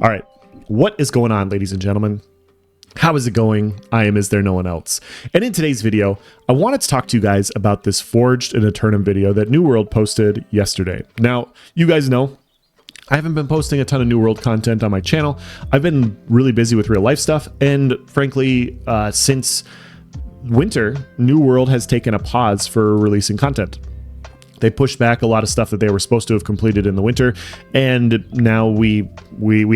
All right. What is going on, ladies and gentlemen? How is it going? I am Is There No One Else? And in today's video, I wanted to talk to you guys about this Forged in Eternum video that New World posted yesterday. Now, you guys know, I haven't been posting a ton of New World content on my channel. I've been really busy with real life stuff, and frankly, since winter, New World has taken a pause for releasing content. They pushed back a lot of stuff that they were supposed to have completed in the winter, and now we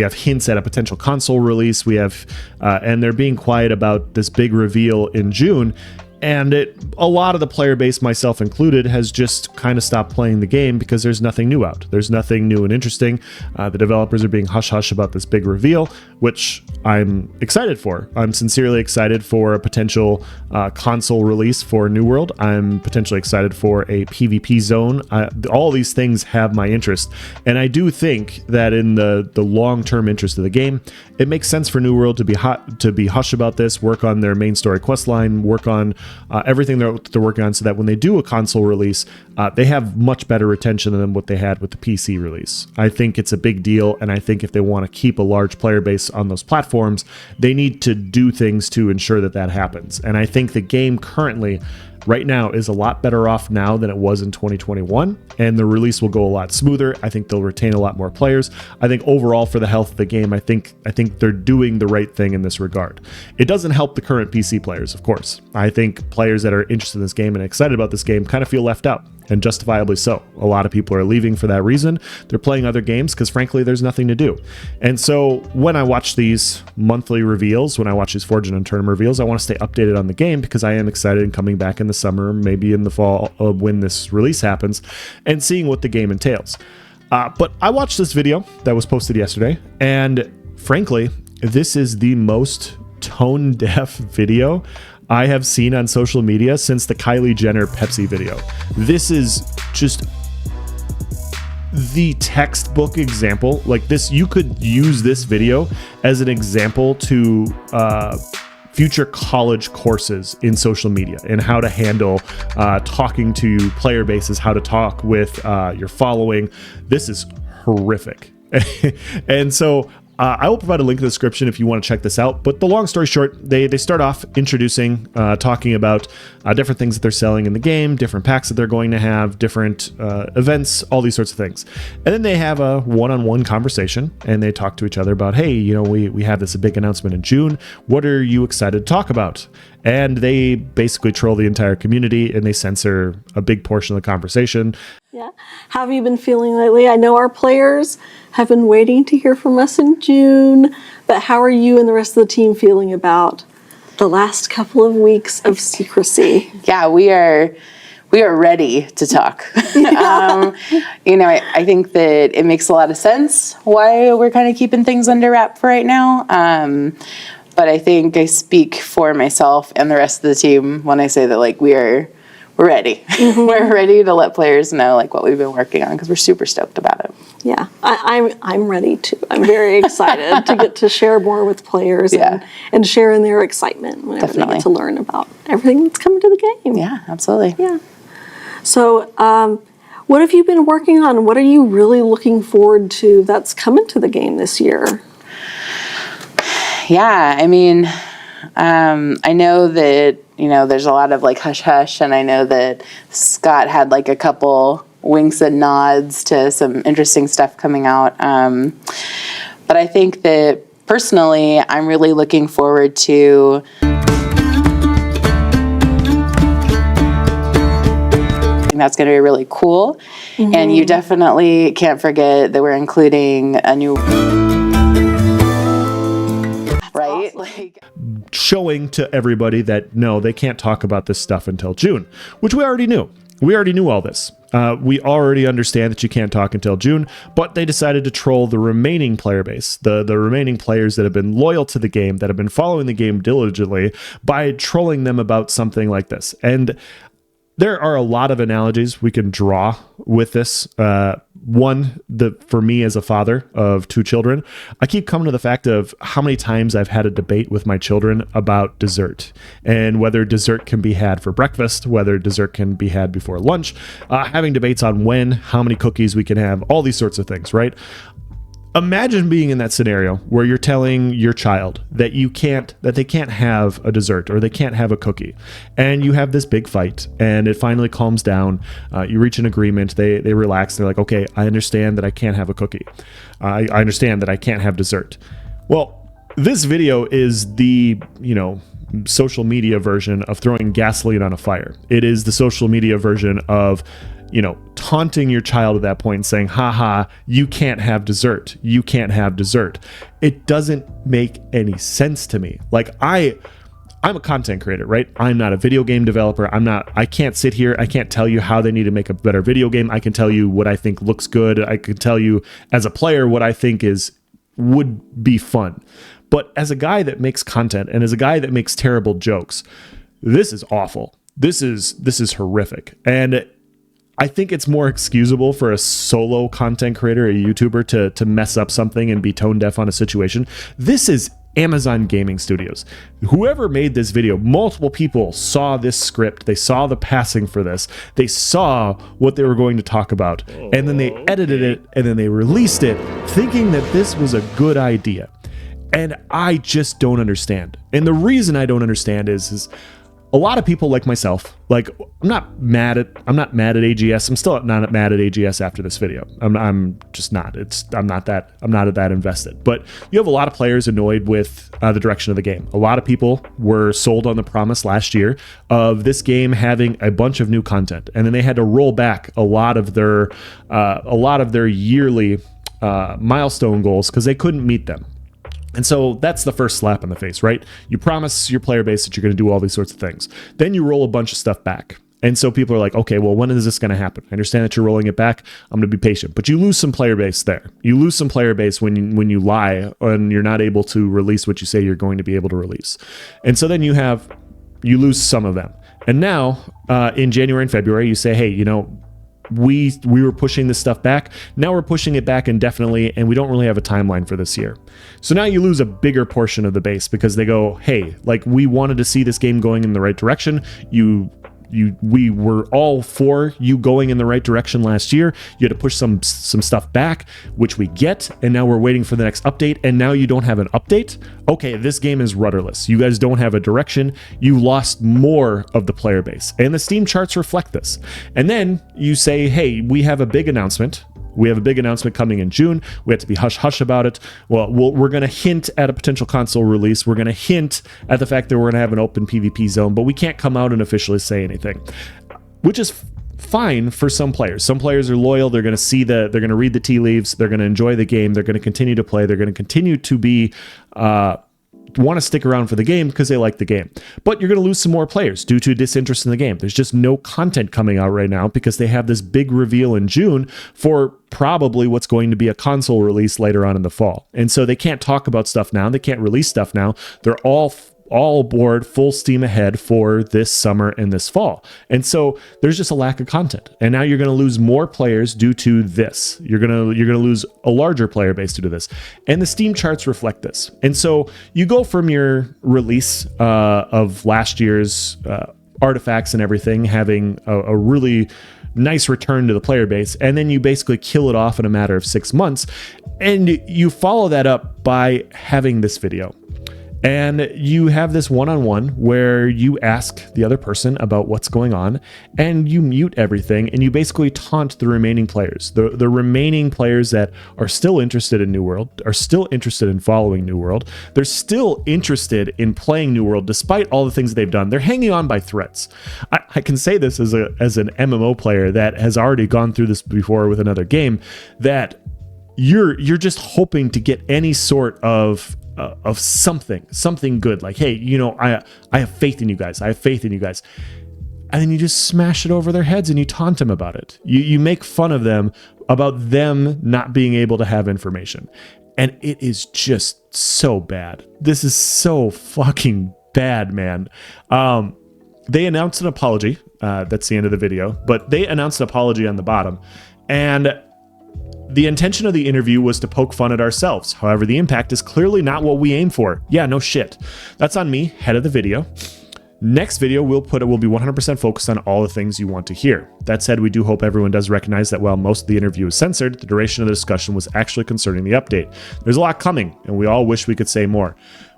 have hints at a potential console release. We have, and they're being quiet about this big reveal in June. And a lot of the player base, myself included, has just kind of stopped playing the game because there's nothing new out. There's nothing new and interesting. The developers are being hush-hush about this big reveal, which I'm excited for. I'm sincerely excited for a potential console release for New World. I'm potentially excited for a PvP zone. All these things have my interest. And I do think that in the long-term interest of the game, it makes sense for New World to be hush about this, work on their main story quest line, work on everything they're working on, so that when they do a console release, they have much better retention than what they had with the PC release. I think it's a big deal, and I think if they want to keep a large player base on those platforms, they need to do things to ensure that that happens. And I think the game currently, right now, is a lot better off now than it was in 2021, and the release will go a lot smoother. I think they'll retain a lot more players. I think overall, for the health of the game, I think they're doing the right thing in this regard. It doesn't help the current PC players, of course. I think players that are interested in this game and excited about this game kind of feel left out, and justifiably so. A lot of people are leaving for that reason. They're playing other games because, frankly, there's nothing to do. And so when I watch these monthly reveals, when I watch these Forged in Eternum reveals, I want to stay updated on the game because I am excited and coming back in the summer, maybe in the fall, when this release happens, and seeing what the game entails. But I watched this video that was posted yesterday, and frankly, this is the most tone-deaf video I have seen on social media since the Kylie Jenner Pepsi video. This is just the textbook example. Like this, you could use this video as an example to future college courses in social media and how to handle talking to player bases, how to talk with your following. This is horrific. And so I will provide a link in the description if you want to check this out. But the long story short, they start off introducing, talking about different things that they're selling in the game, different packs that they're going to have, different events, all these sorts of things. And then they have a one-on-one conversation, and they talk to each other about, hey, you know, we have this big announcement in June. What are you excited to talk about? And they basically troll the entire community, and they censor a big portion of the conversation. Yeah. How have you been feeling lately? I know our players have been waiting to hear from us in June, but how are you and the rest of the team feeling about the last couple of weeks of secrecy? Yeah, we are ready to talk. Yeah. I think that it makes a lot of sense why we're kind of keeping things under wrap for right now. But I think I speak for myself and the rest of the team when I say that, like, we're ready. Mm-hmm. We're ready to let players know, like, what we've been working on, because we're super stoked about it. Yeah, I'm ready too. I'm very excited to get to share more with players, and share in their excitement whenever they get to learn about everything that's coming to the game. Yeah, absolutely. Yeah. So what have you been working on? What are you really looking forward to that's coming to the game this year? Yeah, I mean, I know that, there's a lot of like hush hush, and I know that Scott had like a couple winks and nods to some interesting stuff coming out. But I think that personally, I'm really looking forward to that's going to be really cool. Mm-hmm. And you definitely can't forget that we're including a new right? Like showing to everybody that no, they can't talk about this stuff until June, which we already knew. We already knew all this. We already understand that you can't talk until June, but they decided to troll the remaining player base, the remaining players that have been loyal to the game, that have been following the game diligently, by trolling them about something like this. And there are a lot of analogies we can draw with this. For me as a father of two children, I keep coming to the fact of how many times I've had a debate with my children about dessert and whether dessert can be had for breakfast, whether dessert can be had before lunch, having debates on when, how many cookies we can have, all these sorts of things, right? Imagine being in that scenario where you're telling your child that they can't have a dessert or they can't have a cookie, and you have this big fight, and it finally calms down. You reach an agreement. They relax. They're like, okay, I understand that I can't have a cookie. I understand that I can't have dessert. Well, this video is the social media version of throwing gasoline on a fire. It is the social media version of taunting your child at that point and saying, haha, you can't have dessert. You can't have dessert. It doesn't make any sense to me. Like, I'm a content creator, right? I'm not a video game developer. I can't sit here. I can't tell you how they need to make a better video game. I can tell you what I think looks good. I can tell you as a player what I think would be fun. But as a guy that makes content and as a guy that makes terrible jokes, this is awful. This is horrific. And I think it's more excusable for a solo content creator, a YouTuber, to mess up something and be tone deaf on a situation. This is Amazon Gaming Studios. Whoever made this video, multiple people saw this script. They saw the passing for this. They saw what they were going to talk about. And then they edited it and then they released it thinking that this was a good idea. And I just don't understand. And the reason I don't understand is a lot of people like myself, like I'm not mad at AGS. I'm still not mad at AGS after this video. I'm just not. I'm not that invested. But you have a lot of players annoyed with the direction of the game. A lot of people were sold on the promise last year of this game having a bunch of new content, and then they had to roll back a lot of their yearly milestone goals because they couldn't meet them. And so that's the first slap in the face, right? You promise your player base that you're going to do all these sorts of things. Then you roll a bunch of stuff back. And so people are like, okay, well, when is this going to happen? I understand that you're rolling it back. I'm going to be patient. But you lose some player base there. You lose some player base when you lie and you're not able to release what you say you're going to be able to release. And so then you lose some of them. And now in January and February, you say, hey, we were pushing this stuff back. Now we're pushing it back indefinitely, and we don't really have a timeline for this year. So now you lose a bigger portion of the base because they go, hey, like, we wanted to see this game going in the right direction. We were all for you going in the right direction last year. You had to push some stuff back, which we get, and now we're waiting for the next update, and now you don't have an update. Okay, this game is rudderless. You guys don't have a direction. You lost more of the player base, and the Steam charts reflect this. And then you say, hey, we have a big announcement. We have a big announcement coming in June. We have to be hush-hush about it. Well, we're going to hint at a potential console release. We're going to hint at the fact that we're going to have an open PvP zone, but we can't come out and officially say anything, which is fine for some players. Some players are loyal. They're going to read the tea leaves. They're going to enjoy the game. They're going to continue to play. They're going to continue to be want to stick around for the game because they like the game. But you're going to lose some more players due to disinterest in the game. There's just no content coming out right now because they have this big reveal in June for probably what's going to be a console release later on in the fall. And so they can't talk about stuff now. They can't release stuff now. They're all aboard, full steam ahead for this summer and this fall. And so there's just a lack of content. And now you're going to lose more players due to this. You're going to lose a larger player base due to this. And the Steam charts reflect this. And so you go from your release of last year's artifacts and everything, having a really nice return to the player base, and then you basically kill it off in a matter of 6 months. And you follow that up by having this video. And you have this one-on-one where you ask the other person about what's going on, and you mute everything, and you basically taunt the remaining players. The remaining players that are still interested in New World, are still interested in following New World. They're still interested in playing New World despite all the things they've done. They're hanging on by threads. I can say this as an MMO player that has already gone through this before with another game, that you're just hoping to get any sort of something good, like, hey, I have faith in you guys. I have faith in you guys. And then you just smash it over their heads and you taunt them about it. You make fun of them about them not being able to have information. And it is just so bad. This is so fucking bad, man. They announced an apology. That's the end of the video. But they announced an apology on the bottom. And the intention of the interview was to poke fun at ourselves. However, the impact is clearly not what we aim for. Yeah, no shit. That's on me, head of the video. Next video will be 100% focused on all the things you want to hear. That said, we do hope everyone does recognize that while most of the interview is censored, the duration of the discussion was actually concerning the update. There's a lot coming, and we all wish we could say more.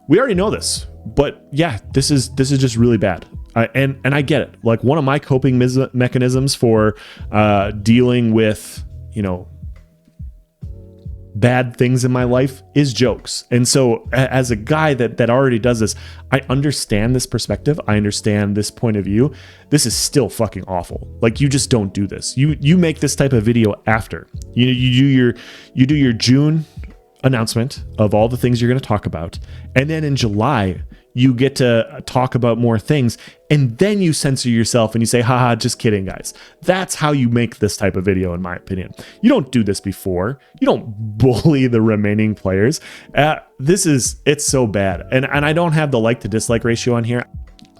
We already know this, but yeah, this is just really bad. And I get it. Like, one of my coping mechanisms for dealing with, bad things in my life is jokes. And so as a guy that already does this, I understand this perspective. I understand this point of view. This is still fucking awful. Like, you just don't do this. You make this type of video after. You do your June announcement of all the things you're going to talk about. And then in July, you get to talk about more things, and then you censor yourself and you say, haha, just kidding, guys. That's how you make this type of video, in my opinion. You don't do this before. You don't bully the remaining players. It's so bad. And I don't have the like to dislike ratio on here.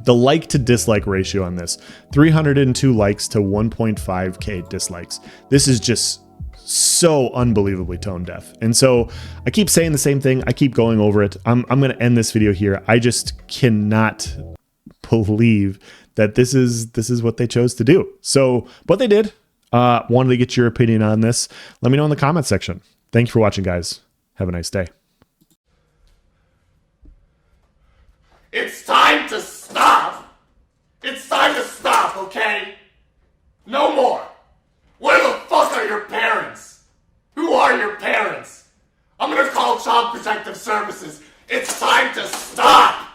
The like to dislike ratio on this, 302 likes to 1.5K dislikes. This is just so unbelievably tone deaf. And so I keep saying the same thing. I keep going over it. I'm going to end this video here. I just cannot believe that this is what they chose to do. So what they did, wanted to get your opinion on this. Let me know in the comment section. Thank you for watching, guys. Have a nice day. It's time to stop. It's time to stop, okay? No more. Where the fuck are your parents? Who are your parents? I'm gonna call Child Protective Services. It's time to stop!